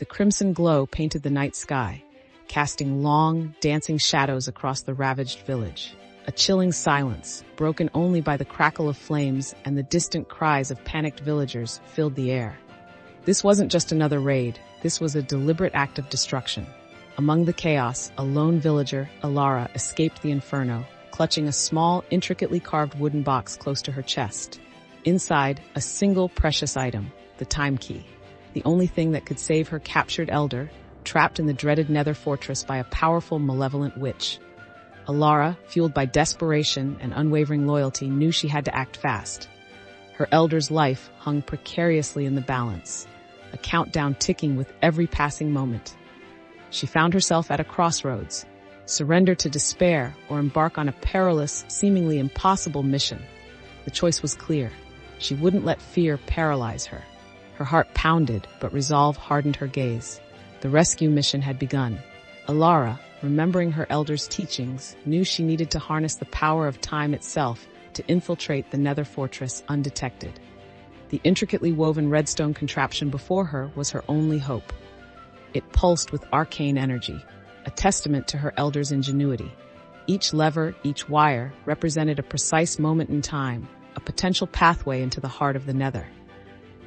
The crimson glow painted the night sky, casting long, dancing shadows across the ravaged village. A chilling silence, broken only by the crackle of flames and the distant cries of panicked villagers, filled the air. This wasn't just another raid, this was a deliberate act of destruction. Among the chaos, a lone villager, Alara, escaped the inferno, clutching a small, intricately carved wooden box close to her chest. Inside, a single precious item, the time key, the only thing that could save her captured elder, trapped in the dreaded Nether Fortress by a powerful, malevolent witch. Alara, fueled by desperation and unwavering loyalty, knew she had to act fast. Her elder's life hung precariously in the balance, a countdown ticking with every passing moment. She found herself at a crossroads, surrender to despair or embark on a perilous, seemingly impossible mission. The choice was clear. She wouldn't let fear paralyze her. Her heart pounded, but resolve hardened her gaze. The rescue mission had begun. Alara, remembering her elder's teachings, knew she needed to harness the power of time itself to infiltrate the Nether Fortress undetected. The intricately woven redstone contraption before her was her only hope. It pulsed with arcane energy, a testament to her elder's ingenuity. Each lever, each wire, represented a precise moment in time, a potential pathway into the heart of the Nether.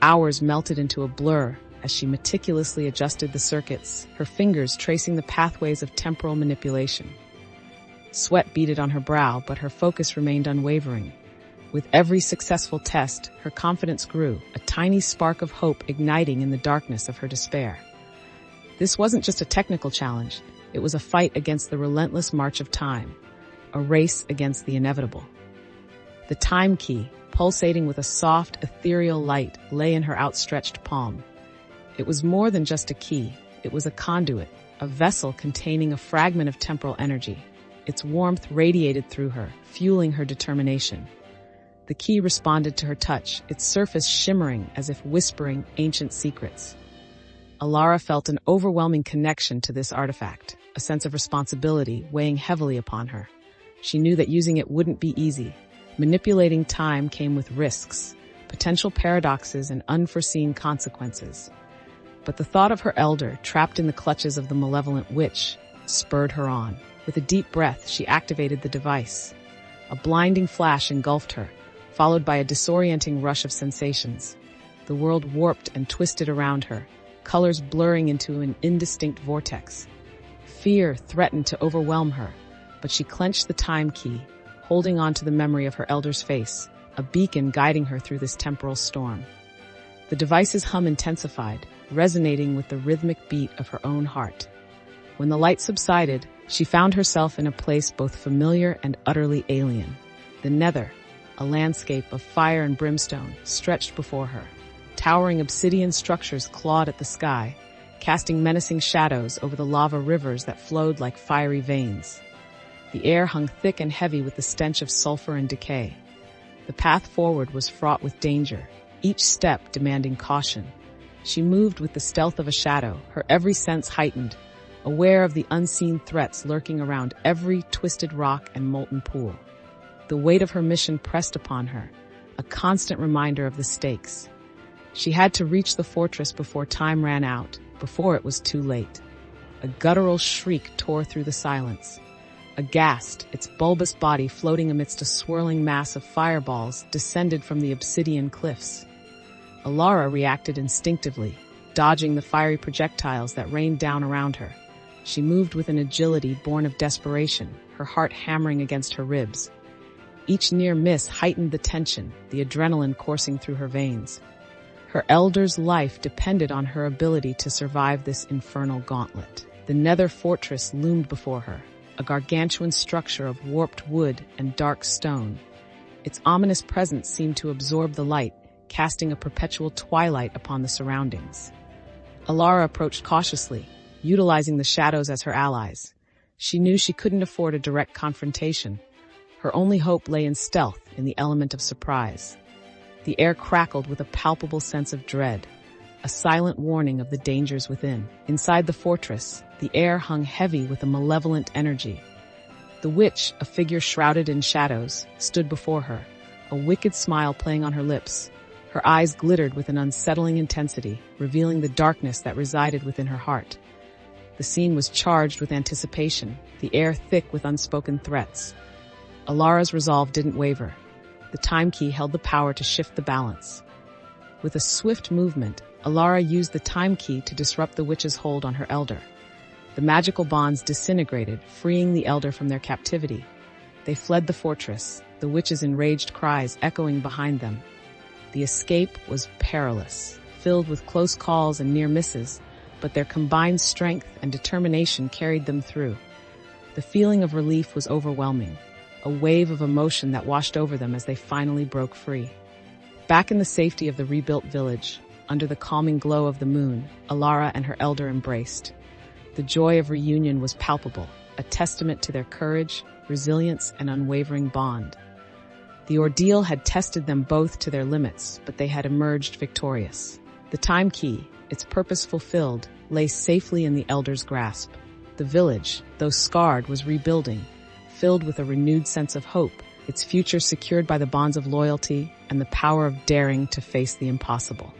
Hours melted into a blur as she meticulously adjusted the circuits, her fingers tracing the pathways of temporal manipulation. Sweat beaded on her brow, but her focus remained unwavering. With every successful test, her confidence grew, a tiny spark of hope igniting in the darkness of her despair. This wasn't just a technical challenge, it was a fight against the relentless march of time, a race against the inevitable. The time key, pulsating with a soft, ethereal light, lay in her outstretched palm. It was more than just a key, it was a conduit, a vessel containing a fragment of temporal energy. Its warmth radiated through her, fueling her determination. The key responded to her touch, its surface shimmering as if whispering ancient secrets. Alara felt an overwhelming connection to this artifact, a sense of responsibility weighing heavily upon her. She knew that using it wouldn't be easy. Manipulating time came with risks, potential paradoxes, and unforeseen consequences. But the thought of her elder, trapped in the clutches of the malevolent witch, spurred her on. With a deep breath, she activated the device. A blinding flash engulfed her, followed by a disorienting rush of sensations. The world warped and twisted around her, colors blurring into an indistinct vortex. Fear threatened to overwhelm her, but she clenched the time key, holding on to the memory of her elder's face, a beacon guiding her through this temporal storm. The device's hum intensified, resonating with the rhythmic beat of her own heart. When the light subsided, she found herself in a place both familiar and utterly alien. The Nether, a landscape of fire and brimstone, stretched before her. Towering obsidian structures clawed at the sky, casting menacing shadows over the lava rivers that flowed like fiery veins. The air hung thick and heavy with the stench of sulfur and decay. The path forward was fraught with danger, each step demanding caution. She moved with the stealth of a shadow, her every sense heightened, aware of the unseen threats lurking around every twisted rock and molten pool. The weight of her mission pressed upon her, a constant reminder of the stakes. She had to reach the fortress before time ran out, before it was too late. A guttural shriek tore through the silence. Aghast, its bulbous body floating amidst a swirling mass of fireballs descended from the obsidian cliffs. Alara reacted instinctively, dodging the fiery projectiles that rained down around her. She moved with an agility born of desperation, her heart hammering against her ribs. Each near miss heightened the tension, the adrenaline coursing through her veins. Her elder's life depended on her ability to survive this infernal gauntlet. The Nether Fortress loomed before her, a gargantuan structure of warped wood and dark stone. Its ominous presence seemed to absorb the light, casting a perpetual twilight upon the surroundings. Alara approached cautiously, utilizing the shadows as her allies. She knew she couldn't afford a direct confrontation. Her only hope lay in stealth, in the element of surprise. The air crackled with a palpable sense of dread, a silent warning of the dangers within. Inside the fortress, the air hung heavy with a malevolent energy. The witch, a figure shrouded in shadows, stood before her, a wicked smile playing on her lips. Her eyes glittered with an unsettling intensity, revealing the darkness that resided within her heart. The scene was charged with anticipation, the air thick with unspoken threats. Alara's resolve didn't waver. The time key held the power to shift the balance. With a swift movement, Alara used the time key to disrupt the witch's hold on her elder. The magical bonds disintegrated, freeing the elder from their captivity. They fled the fortress, the witch's enraged cries echoing behind them. The escape was perilous, filled with close calls and near misses, but their combined strength and determination carried them through. The feeling of relief was overwhelming, a wave of emotion that washed over them as they finally broke free. Back in the safety of the rebuilt village, under the calming glow of the moon, Alara and her elder embraced. The joy of reunion was palpable, a testament to their courage, resilience, and unwavering bond. The ordeal had tested them both to their limits, but they had emerged victorious. The time key, its purpose fulfilled, lay safely in the elder's grasp. The village, though scarred, was rebuilding, filled with a renewed sense of hope, its future secured by the bonds of loyalty and the power of daring to face the impossible.